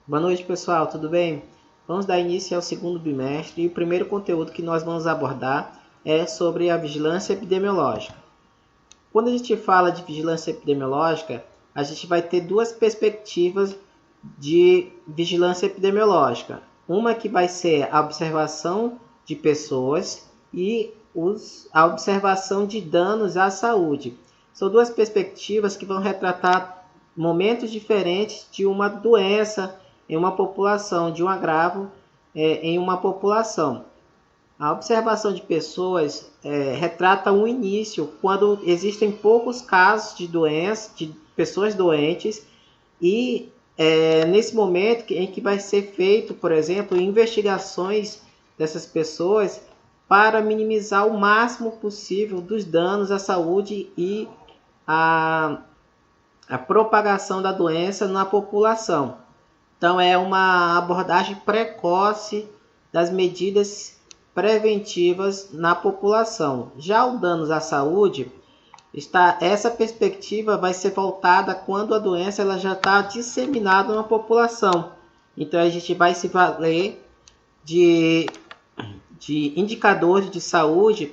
Boa noite, pessoal, tudo bem? Vamos dar início ao segundo bimestre e o primeiro conteúdo que nós vamos abordar é sobre a vigilância epidemiológica. Quando a gente fala de vigilância epidemiológica, a gente vai ter duas perspectivas de vigilância epidemiológica. Uma que vai ser a observação de pessoas e a observação de danos à saúde. São duas perspectivas que vão retratar momentos diferentes de uma doença em uma população, de um agravo em uma população. A observação de pessoas retrata um início, quando existem poucos casos de doença, de pessoas doentes, e nesse momento em que vai ser feito, por exemplo, investigações dessas pessoas para minimizar o máximo possível dos danos à saúde e a propagação da doença na população. Então, é uma abordagem precoce das medidas preventivas na população. Já o danos à saúde, essa perspectiva vai ser voltada quando a doença ela já está disseminada na população. Então, a gente vai se valer de indicadores de saúde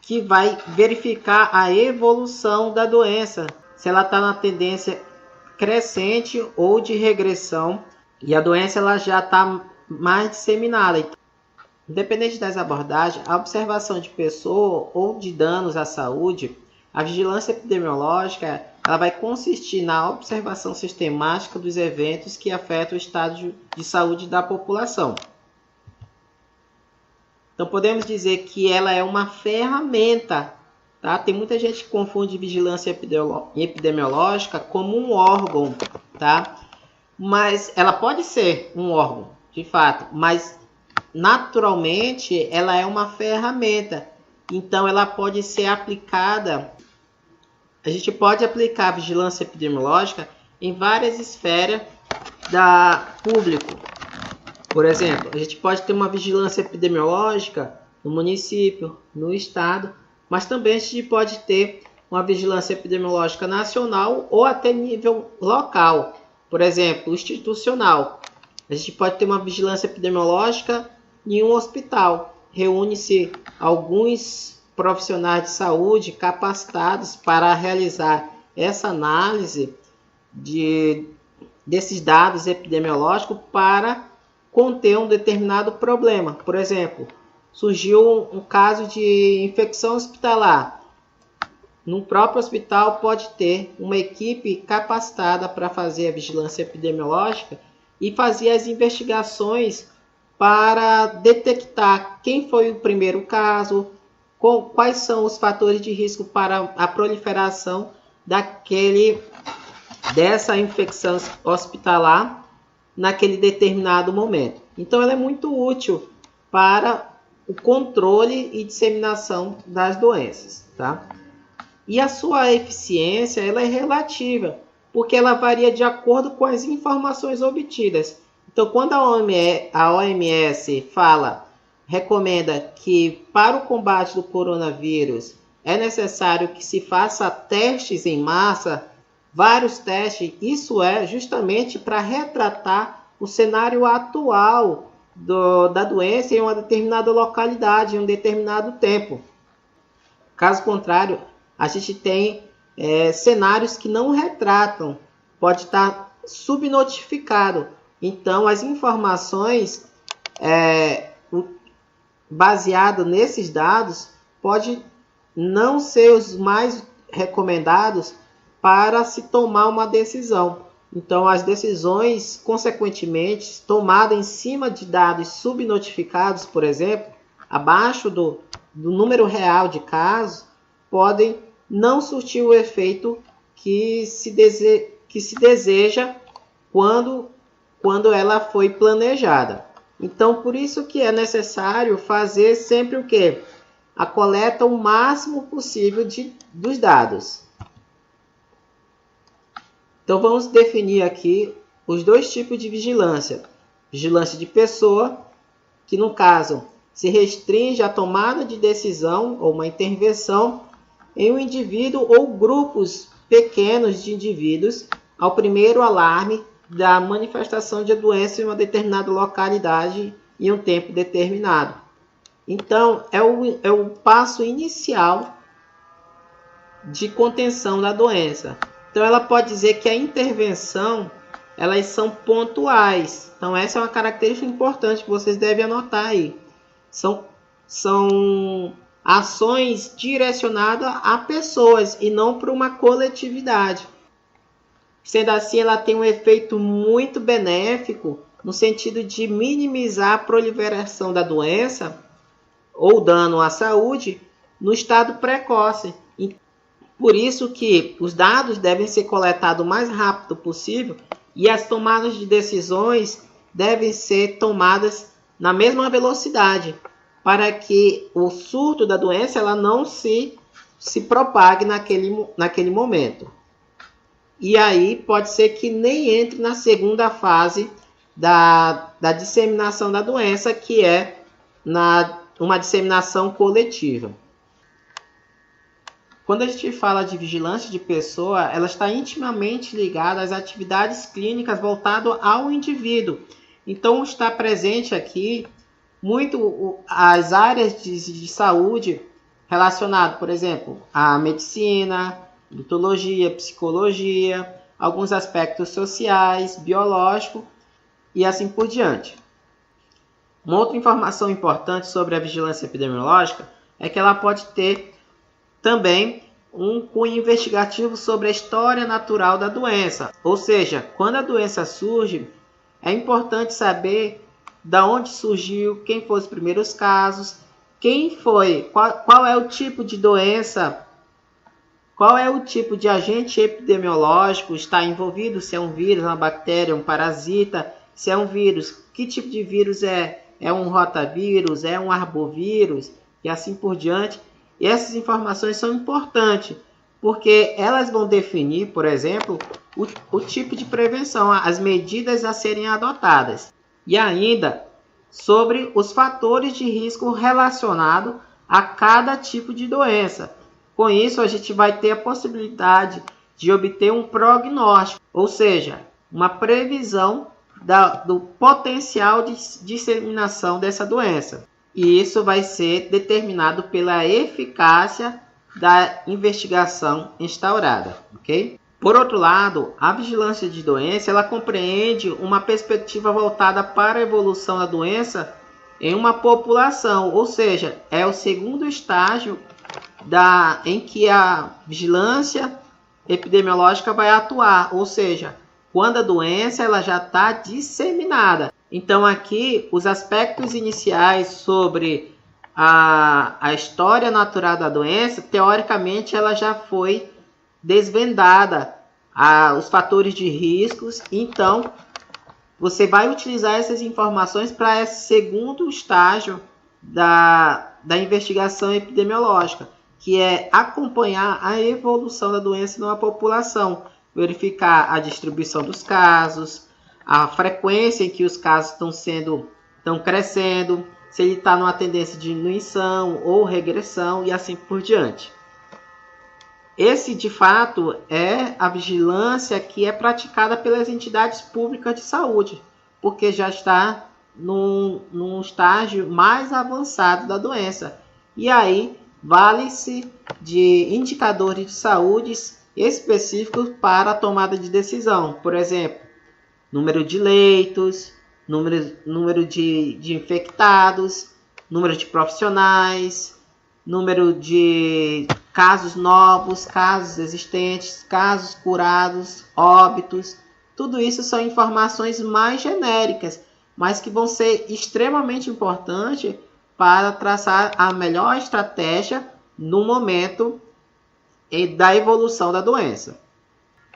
que vai verificar a evolução da doença, se ela está na tendência crescente ou de regressão, e a doença ela já está mais disseminada. Independente das abordagens, a observação de pessoa ou de danos à saúde, a vigilância epidemiológica ela vai consistir na observação sistemática dos eventos que afetam o estado de saúde da população. Então podemos dizer que ela é uma ferramenta. Tá? Tem muita gente que confunde vigilância epidemiológica como um órgão, tá? Mas ela pode ser um órgão, de fato, mas naturalmente ela é uma ferramenta. Então ela pode ser aplicada, a gente pode aplicar a vigilância epidemiológica em várias esferas da público. Por exemplo, a gente pode ter uma vigilância epidemiológica no município, no estado, mas também a gente pode ter uma vigilância epidemiológica nacional ou até nível local, por exemplo, institucional. A gente pode ter uma vigilância epidemiológica em um hospital. Reúne-se alguns profissionais de saúde capacitados para realizar essa análise desses dados epidemiológicos para conter um determinado problema. Por exemplo, surgiu um caso de infecção hospitalar. No próprio hospital pode ter uma equipe capacitada para fazer a vigilância epidemiológica e fazer as investigações para detectar quem foi o primeiro caso, quais são os fatores de risco para a proliferação dessa infecção hospitalar naquele determinado momento. Então ela é muito útil para o controle e disseminação das doenças, tá? E a sua eficiência ela é relativa, porque ela varia de acordo com as informações obtidas. Então, quando a OMS recomenda que para o combate do coronavírus é necessário que se faça testes em massa, vários testes, isso é justamente para retratar o cenário atual da doença em uma determinada localidade, em um determinado tempo. Caso contrário, a gente tem cenários que não retratam, pode estar subnotificado. Então, as informações baseadas nesses dados pode não ser os mais recomendados para se tomar uma decisão. Então, as decisões, consequentemente, tomadas em cima de dados subnotificados, por exemplo, abaixo do número real de casos, podem não surtir o efeito que se deseja quando ela foi planejada. Então, por isso que é necessário fazer sempre o quê? A coleta o máximo possível dos dados. Então, vamos definir aqui os dois tipos de vigilância. Vigilância de pessoa, que no caso se restringe à tomada de decisão ou uma intervenção em um indivíduo ou grupos pequenos de indivíduos ao primeiro alarme da manifestação de doença em uma determinada localidade em um tempo determinado. Então, é o passo inicial de contenção da doença. Então, ela pode dizer que a intervenção, elas são pontuais. Então, essa é uma característica importante que vocês devem anotar aí. São ações direcionadas a pessoas e não para uma coletividade. Sendo assim, ela tem um efeito muito benéfico no sentido de minimizar a proliferação da doença ou dano à saúde no estado precoce. Por isso que os dados devem ser coletados o mais rápido possível e as tomadas de decisões devem ser tomadas na mesma velocidade, para que o surto da doença ela não se propague naquele momento. E aí pode ser que nem entre na segunda fase da disseminação da doença, que é uma disseminação coletiva. Quando a gente fala de vigilância de pessoa, ela está intimamente ligada às atividades clínicas voltadas ao indivíduo. Então está presente aqui muito as áreas de saúde relacionadas, por exemplo, à medicina, mitologia, psicologia, alguns aspectos sociais, biológicos e assim por diante. Uma outra informação importante sobre a vigilância epidemiológica é que ela pode ter também um cunho investigativo sobre a história natural da doença. Ou seja, quando a doença surge, é importante saber de onde surgiu, quem foram os primeiros casos, quem foi, qual é o tipo de doença, qual é o tipo de agente epidemiológico está envolvido, se é um vírus, uma bactéria, um parasita, se é um vírus, que tipo de vírus é um rotavírus, é um arbovírus e assim por diante. E essas informações são importantes, porque elas vão definir, por exemplo, o tipo de prevenção, as medidas a serem adotadas. E ainda sobre os fatores de risco relacionados a cada tipo de doença. Com isso, a gente vai ter a possibilidade de obter um prognóstico, ou seja, uma previsão do potencial de disseminação dessa doença. E isso vai ser determinado pela eficácia da investigação instaurada, ok? Por outro lado, a vigilância de doença ela compreende uma perspectiva voltada para a evolução da doença em uma população, ou seja, é o segundo estágio em que a vigilância epidemiológica vai atuar, ou seja, quando a doença ela já está disseminada. Então aqui os aspectos iniciais sobre a história natural da doença, teoricamente ela já foi desvendada, os fatores de riscos. Então você vai utilizar essas informações para esse segundo estágio da investigação epidemiológica, que é acompanhar a evolução da doença numa população, verificar a distribuição dos casos, a frequência em que os casos estão crescendo, se ele está numa tendência de diminuição ou regressão e assim por diante. Esse, de fato, é a vigilância que é praticada pelas entidades públicas de saúde, porque já está num estágio mais avançado da doença. E aí, vale-se de indicadores de saúde específicos para a tomada de decisão. Por exemplo, número de leitos, número de infectados, número de profissionais, número de casos novos, casos existentes, casos curados, óbitos. Tudo isso são informações mais genéricas, mas que vão ser extremamente importantes para traçar a melhor estratégia no momento da evolução da doença.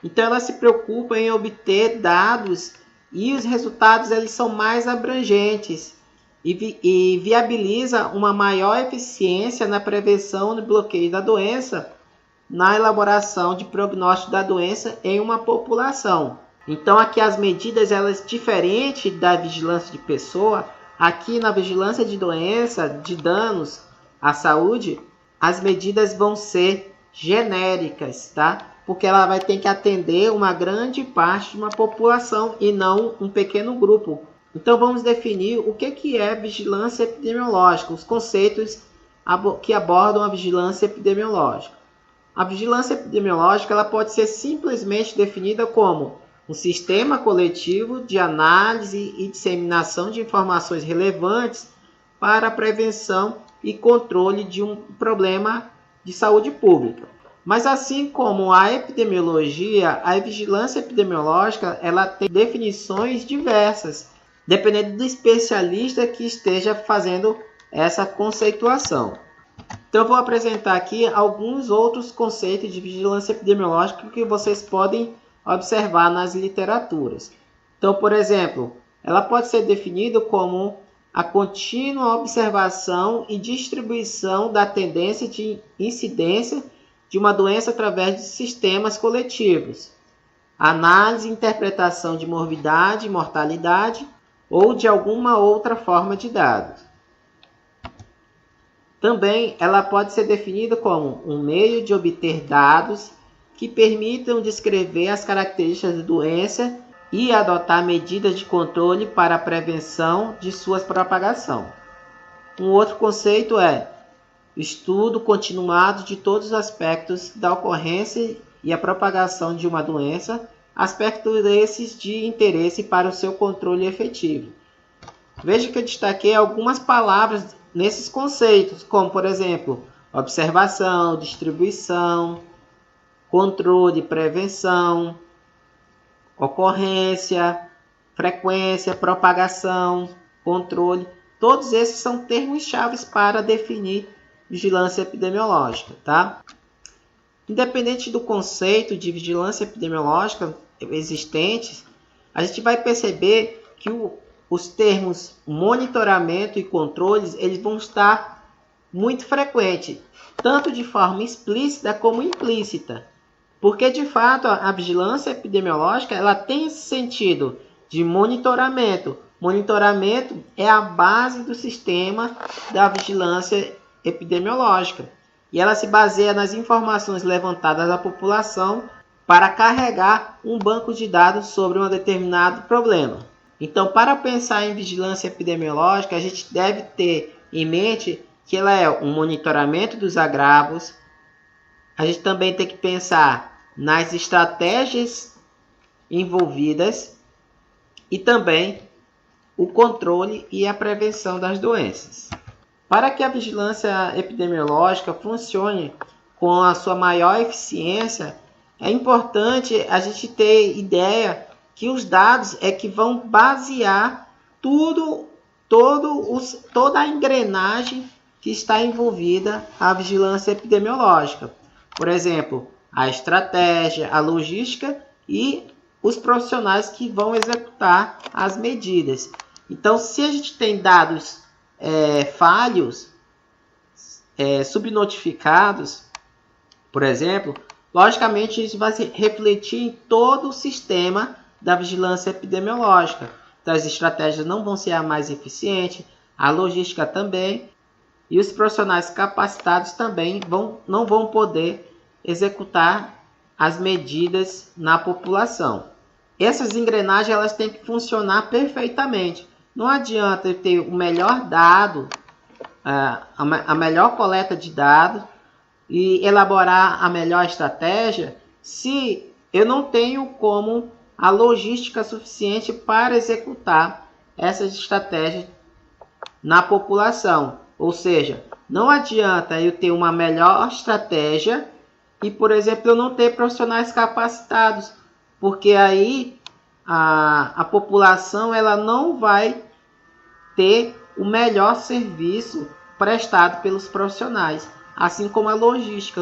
Então ela se preocupa em obter dados e os resultados eles são mais abrangentes e viabiliza uma maior eficiência na prevenção do bloqueio da doença, na elaboração de prognóstico da doença em uma população. Então aqui as medidas elas diferentes da vigilância de pessoa, aqui na vigilância de doença, de danos à saúde, as medidas vão ser genéricas, tá? porque ela vai ter que atender uma grande parte de uma população e não um pequeno grupo. Então vamos definir o que é vigilância epidemiológica, os conceitos que abordam a vigilância epidemiológica. A vigilância epidemiológica ela pode ser simplesmente definida como um sistema coletivo de análise e disseminação de informações relevantes para a prevenção e controle de um problema de saúde pública. Mas assim como a epidemiologia, a vigilância epidemiológica ela tem definições diversas, dependendo do especialista que esteja fazendo essa conceituação. Então eu vou apresentar aqui alguns outros conceitos de vigilância epidemiológica que vocês podem observar nas literaturas. Então, por exemplo, ela pode ser definida como a contínua observação e distribuição da tendência de incidência de uma doença através de sistemas coletivos, análise e interpretação de morbidade e mortalidade ou de alguma outra forma de dados. Também ela pode ser definida como um meio de obter dados que permitam descrever as características da doença e adotar medidas de controle para a prevenção de sua propagação. Um outro conceito é estudo continuado de todos os aspectos da ocorrência e a propagação de uma doença, aspectos esses de interesse para o seu controle efetivo. Veja que eu destaquei algumas palavras nesses conceitos, como, por exemplo, observação, distribuição, controle, prevenção, ocorrência, frequência, propagação, controle. Todos esses são termos-chave para definir vigilância epidemiológica, tá? Independente do conceito de vigilância epidemiológica existentes, a gente vai perceber que os termos monitoramento e controles eles vão estar muito frequentes, tanto de forma explícita como implícita. Porque, de fato, a vigilância epidemiológica ela tem esse sentido de monitoramento. Monitoramento é a base do sistema da vigilância epidemiológica. E ela se baseia nas informações levantadas da população para carregar um banco de dados sobre um determinado problema. Então, para pensar em vigilância epidemiológica, a gente deve ter em mente que ela é um monitoramento dos agravos. A gente também tem que pensar nas estratégias envolvidas e também o controle e a prevenção das doenças. Para que a vigilância epidemiológica funcione com a sua maior eficiência, é importante a gente ter ideia que os dados é que vão basear toda a engrenagem que está envolvida a vigilância epidemiológica. Por exemplo, a estratégia, a logística e os profissionais que vão executar as medidas. Então, se a gente tem dados falhos, subnotificados, por exemplo, logicamente isso vai se refletir em todo o sistema da vigilância epidemiológica. Então, as estratégias não vão ser a mais eficiente, a logística também, e os profissionais capacitados também não vão poder executar as medidas na população. Essas engrenagens elas têm que funcionar perfeitamente. Não adianta eu ter o melhor dado, a melhor coleta de dados e elaborar a melhor estratégia se eu não tenho como a logística suficiente para executar essas estratégias na população. Ou seja, não adianta eu ter uma melhor estratégia e, por exemplo, eu não ter profissionais capacitados, porque aí a população ela não vai ter o melhor serviço prestado pelos profissionais, assim como a logística.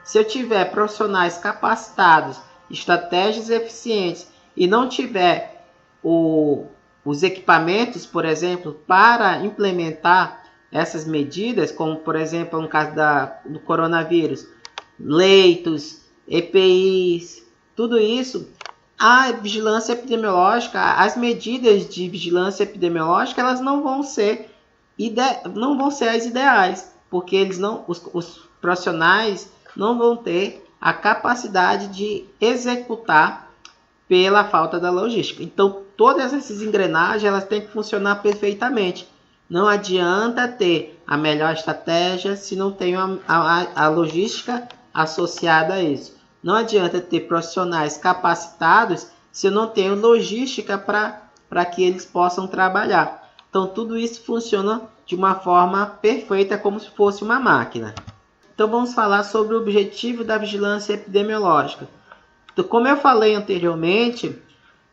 Se eu tiver profissionais capacitados, estratégias eficientes e não tiver os equipamentos, por exemplo, para implementar essas medidas, como por exemplo no caso do coronavírus, leitos, EPIs, tudo isso, a vigilância epidemiológica, as medidas de vigilância epidemiológica, elas não vão ser as ideais, porque os profissionais não vão ter a capacidade de executar pela falta da logística. Então, todas essas engrenagens elas têm que funcionar perfeitamente. Não adianta ter a melhor estratégia se não tem a logística associada a isso. Não adianta ter profissionais capacitados se eu não tenho logística para que eles possam trabalhar. Então, tudo isso funciona de uma forma perfeita, como se fosse uma máquina. Então, vamos falar sobre o objetivo da vigilância epidemiológica. Então, como eu falei anteriormente,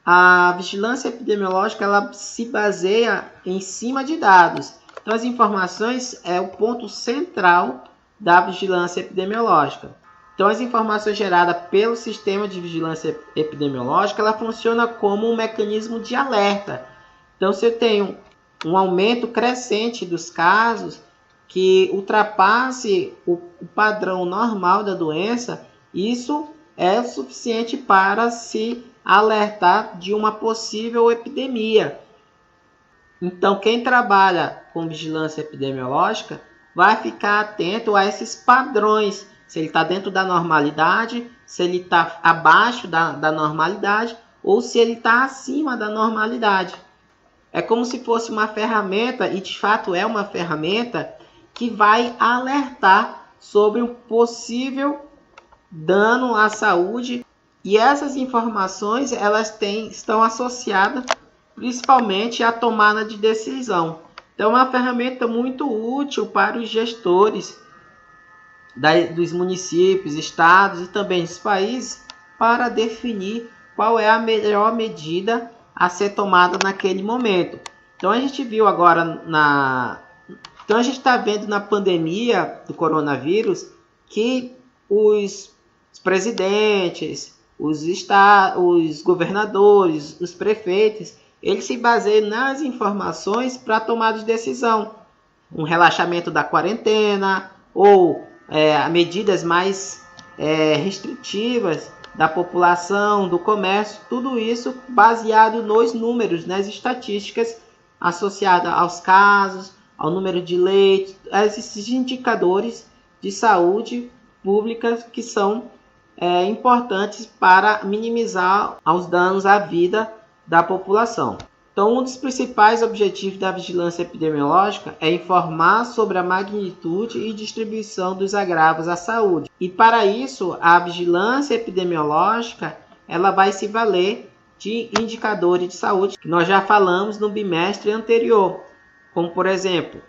a vigilância epidemiológica ela se baseia em cima de dados. Então, as informações é o ponto central da vigilância epidemiológica. Então, as informações geradas pelo sistema de vigilância epidemiológica ela funciona como um mecanismo de alerta. Então, se eu tenho um aumento crescente dos casos que ultrapasse o padrão normal da doença, isso é suficiente para se alertar de uma possível epidemia. Então, quem trabalha com vigilância epidemiológica vai ficar atento a esses padrões, se ele está dentro da normalidade, se ele está abaixo da normalidade ou se ele está acima da normalidade. É como se fosse uma ferramenta, e de fato é uma ferramenta, que vai alertar sobre um possível dano à saúde. E essas informações elas estão associadas principalmente à tomada de decisão. Então, é uma ferramenta muito útil para os gestores dos municípios, estados e também dos países para definir qual é a melhor medida a ser tomada naquele momento. Então, a gente viu agora Então, a gente está vendo na pandemia do coronavírus que os presidentes, os governadores, os prefeitos, eles se baseiam nas informações para tomar de decisão. Um relaxamento da quarentena ou medidas mais restritivas da população, do comércio, tudo isso baseado nos números, nas estatísticas associadas aos casos, ao número de leitos, a esses indicadores de saúde pública que são importantes para minimizar os danos à vida da população. Então, um dos principais objetivos da vigilância epidemiológica é informar sobre a magnitude e distribuição dos agravos à saúde. E para isso, a vigilância epidemiológica ela vai se valer de indicadores de saúde que nós já falamos no bimestre anterior, como por exemplo,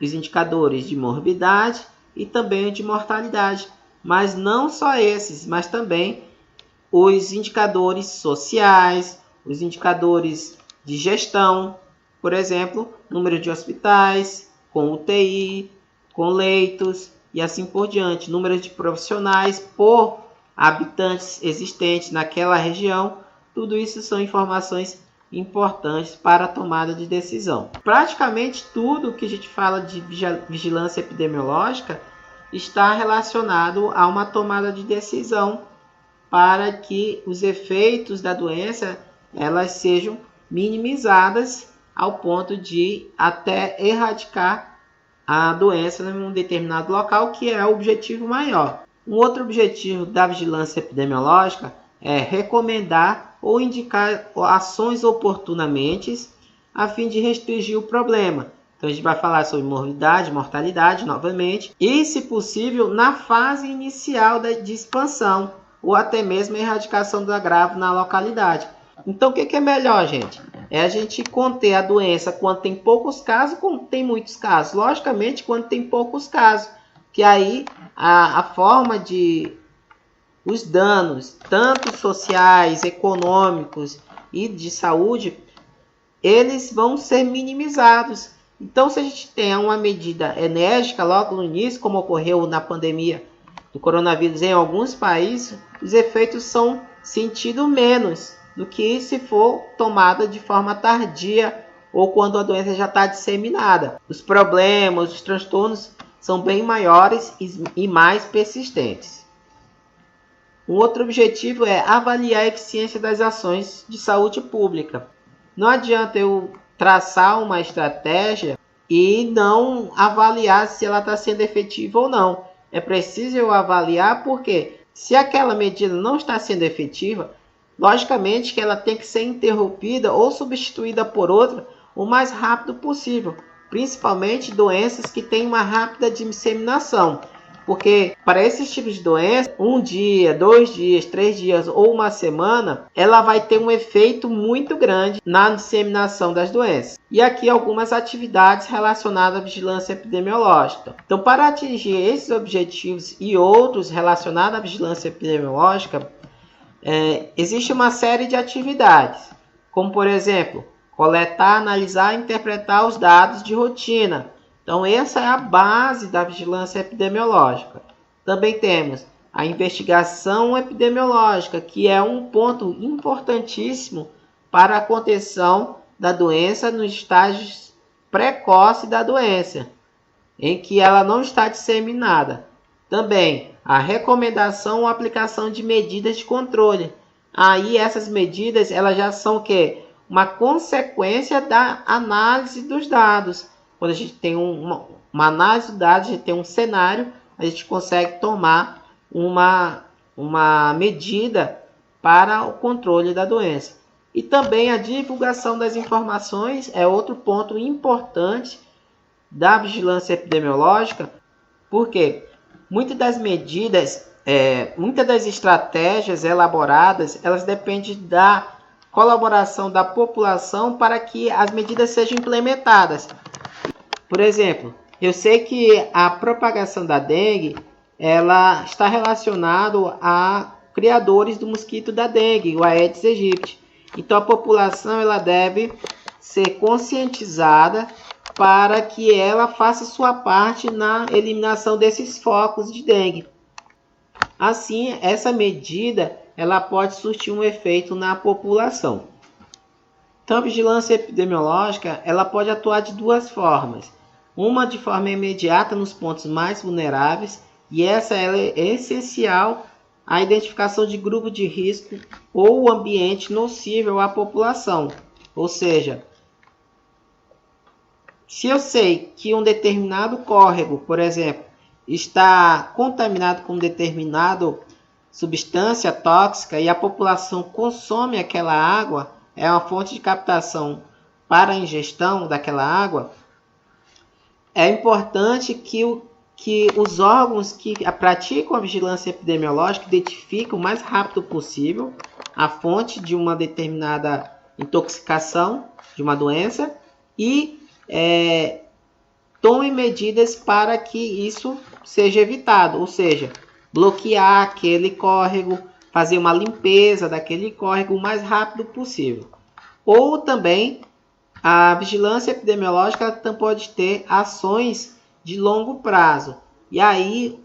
os indicadores de morbidade e também de mortalidade. Mas não só esses, mas também os indicadores sociais, os indicadores de gestão, por exemplo, número de hospitais, com UTI, com leitos e assim por diante, número de profissionais por habitantes existentes naquela região, tudo isso são informações importantes para a tomada de decisão. Praticamente tudo que a gente fala de vigilância epidemiológica está relacionado a uma tomada de decisão para que os efeitos da doença elas sejam minimizadas ao ponto de até erradicar a doença em um determinado local, que é o objetivo maior. Um outro objetivo da vigilância epidemiológica é recomendar ou indicar ações oportunamente a fim de restringir o problema. Então a gente vai falar sobre morbidade, mortalidade novamente e, se possível, na fase inicial de expansão ou até mesmo a erradicação do agravo na localidade. Então, o que é melhor, gente? É a gente conter a doença quando tem poucos casos, quando tem muitos casos. Logicamente, quando tem poucos casos, que aí a forma de os danos, tanto sociais, econômicos e de saúde, eles vão ser minimizados. Então, se a gente tem uma medida enérgica logo no início, como ocorreu na pandemia do coronavírus em alguns países, os efeitos são sentidos menos do que se for tomada de forma tardia ou quando a doença já está disseminada. Os problemas, os transtornos são bem maiores e mais persistentes. Um outro objetivo é avaliar a eficiência das ações de saúde pública. Não adianta eu traçar uma estratégia e não avaliar se ela está sendo efetiva ou não. É preciso eu avaliar porque Se aquela medida não está sendo efetiva, logicamente que ela tem que ser interrompida ou substituída por outra o mais rápido possível, principalmente doenças que têm uma rápida disseminação. Porque para esses tipos de doença, 1 dia, 2 dias, 3 dias ou uma semana, ela vai ter um efeito muito grande na disseminação das doenças. E aqui algumas atividades relacionadas à vigilância epidemiológica. Então, para atingir esses objetivos e outros relacionados à vigilância epidemiológica, existe uma série de atividades, como por exemplo, coletar, analisar e interpretar os dados de rotina. Então, essa é a base da vigilância epidemiológica. Também temos a investigação epidemiológica, que é um ponto importantíssimo para a contenção da doença nos estágios precoces da doença, em que ela não está disseminada. Também a recomendação ou aplicação de medidas de controle. Aí essas medidas elas já são o quê? Uma consequência da análise dos dados. Quando a gente tem uma análise de dados, a gente tem um cenário, a gente consegue tomar uma medida para o controle da doença. E também a divulgação das informações é outro ponto importante da vigilância epidemiológica, porque muitas das medidas, muitas das estratégias elaboradas, elas dependem da colaboração da população para que as medidas sejam implementadas. Por exemplo, eu sei que a propagação da dengue ela está relacionada a criadores do mosquito da dengue, o Aedes aegypti. Então a população ela deve ser conscientizada para que ela faça sua parte na eliminação desses focos de dengue. Assim, essa medida ela pode surtir um efeito na população. Então, a vigilância epidemiológica ela pode atuar de duas formas. Uma de forma imediata nos pontos mais vulneráveis, e essa ela é essencial à identificação de grupo de risco ou ambiente nocível à população. Ou seja, se eu sei que um determinado córrego, por exemplo, está contaminado com determinada substância tóxica e a população consome aquela água, é uma fonte de captação para a ingestão daquela água, é importante que os órgãos que praticam a vigilância epidemiológica identifiquem o mais rápido possível a fonte de uma determinada intoxicação, de uma doença, e tome medidas para que isso seja evitado, ou seja, bloquear aquele córrego, fazer uma limpeza daquele córrego o mais rápido possível. Ou também a vigilância epidemiológica também pode ter ações de longo prazo. E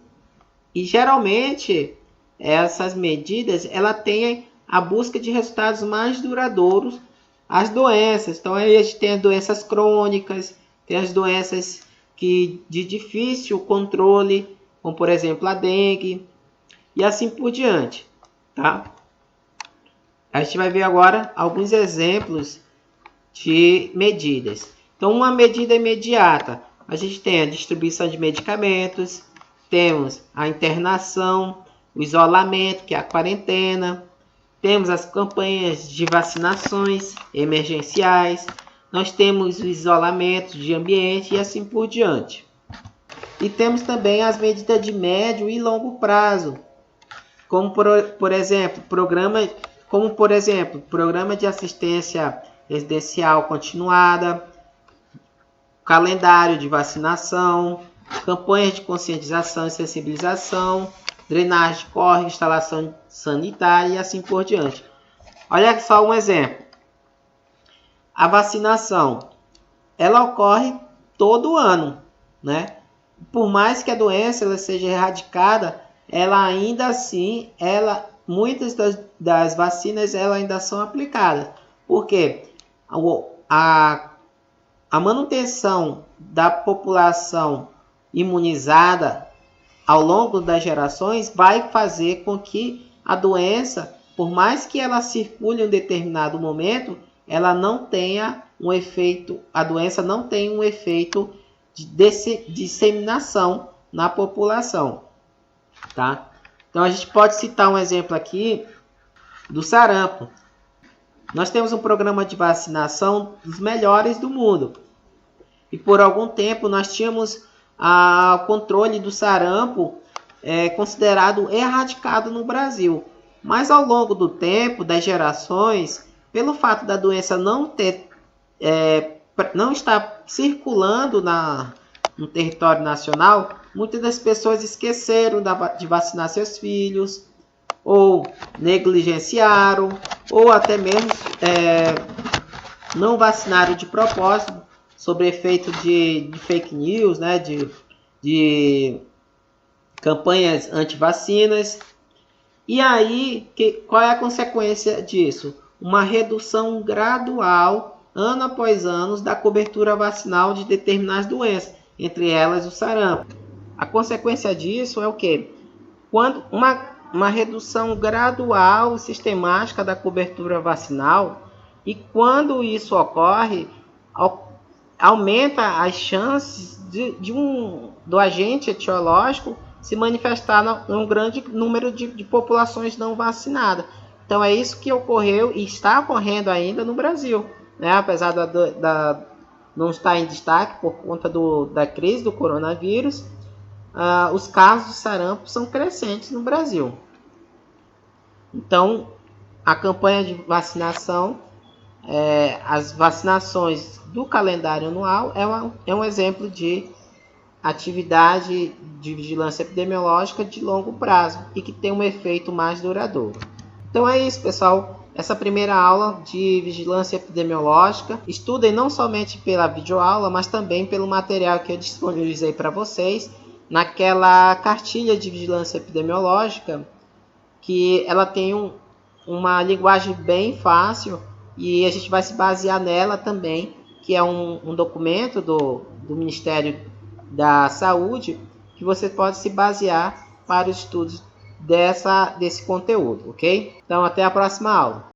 geralmente essas medidas ela tem a busca de resultados mais duradouros às doenças. Então aí a gente tem as doenças crônicas, tem as doenças de difícil controle, como por exemplo a dengue e assim por diante, tá? A gente vai ver agora alguns exemplos de medidas. Então, uma medida imediata, a gente tem a distribuição de medicamentos, temos a internação, o isolamento, que é a quarentena, temos as campanhas de vacinações emergenciais, nós temos o isolamento de ambiente e assim por diante. E temos também as medidas de médio e longo prazo, como por exemplo, programa de assistência residencial continuada, calendário de vacinação, campanhas de conscientização e sensibilização, drenagem de córrego, instalação sanitária e assim por diante. Olha só um exemplo. A vacinação, ela ocorre todo ano, né? Por mais que a doença ela seja erradicada, ela ainda assim, muitas das vacinas ela ainda são aplicadas. Por quê? A manutenção da população imunizada ao longo das gerações vai fazer com que a doença, por mais que ela circule em um determinado momento, ela não tenha um efeito, a doença não tem um efeito de disseminação na população, tá? Então a gente pode citar um exemplo aqui do sarampo. Nós temos um programa de vacinação dos melhores do mundo. E por algum tempo nós tínhamos o controle do sarampo considerado erradicado no Brasil. Mas ao longo do tempo, das gerações, pelo fato da doença não estar circulando no território nacional, muitas das pessoas esqueceram de vacinar seus filhos, ou negligenciaram, ou até mesmo não vacinaram de propósito, sob efeito de fake news, né, de campanhas anti-vacinas. E aí, qual é a consequência disso? Uma redução gradual, ano após ano, da cobertura vacinal de determinadas doenças, entre elas o sarampo. A consequência disso é o quê? Quando uma redução gradual, sistemática da cobertura vacinal, e quando isso ocorre, aumenta as chances do agente etiológico se manifestar num grande número de populações não vacinadas. Então é isso que ocorreu e está ocorrendo ainda no Brasil, né? Apesar não estar em destaque por conta da crise do coronavírus, os casos de sarampo são crescentes no Brasil. Então a campanha de vacinação, as vacinações do calendário anual é um exemplo de atividade de vigilância epidemiológica de longo prazo e que tem um efeito mais duradouro. Então é isso, pessoal. Essa primeira aula de vigilância epidemiológica. Estudem não somente pela videoaula, mas também pelo material que eu disponibilizei para vocês naquela cartilha de vigilância epidemiológica, que ela tem uma linguagem bem fácil e a gente vai se basear nela também, que é um documento do Ministério da Saúde, que você pode se basear para os estudos desse conteúdo, ok? Então, até a próxima aula.